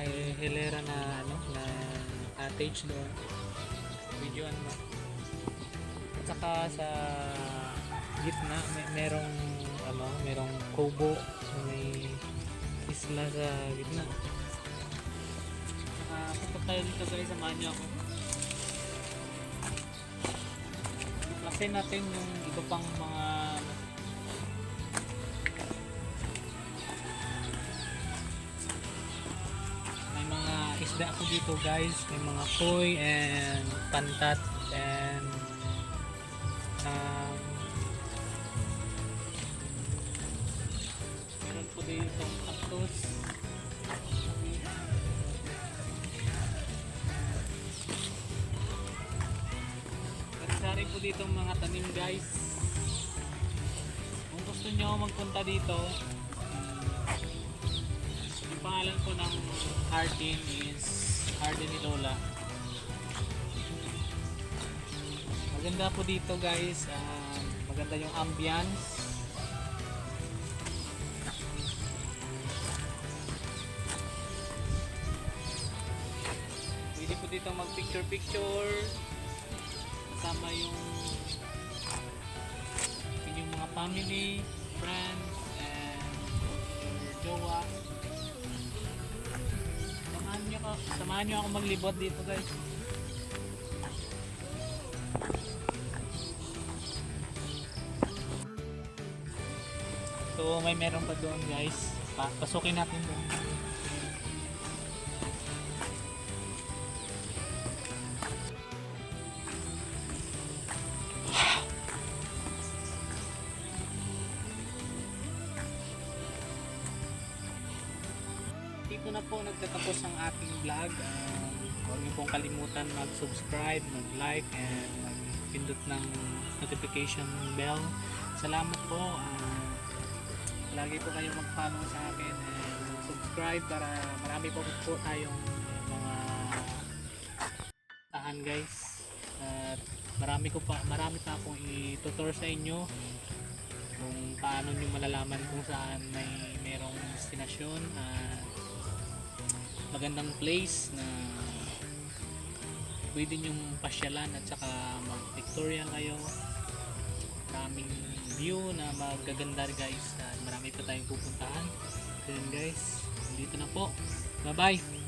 may hilera na ano na cottage doon. Videoan mo. At saka sa gitna merong kubo na may isla sa gitna. Saka punta tayo dito guys, samahan niyo ako. Lasin natin yung iba pang mga isda ako dito guys, may mga koi and pantat and meron po dito cactus. Sari po dito mga tanim guys. Kung gusto nyo magpunta dito, yung pangalan po ng garden is Garden ni Lola. Maganda po dito guys, maganda yung ambience. Pwede po dito mag picture kasama yung mga family, friends, and your jowa. Samahan nyo ako maglibot dito guys. So may meron pa doon guys. Pasukin natin doon. Dito na po nagtatapos ang ating vlog. Huwag niyo pong kalimutan mag-subscribe, mag-like, and mag-pindot ng notification bell. Salamat po. Lagi po kayong mag-follow sa akin and mag-subscribe para marami po tayong mga tahan guys. At marami pa akong i-tutor sa inyo kung paano nyo malalaman kung saan merong destinasyon. Magandang place na pwede nyong pasyalan at saka mag-pictorial kayo. Maraming view na magaganda guys. Marami pa tayong pupuntahan. Then guys, dito na po. Bye bye!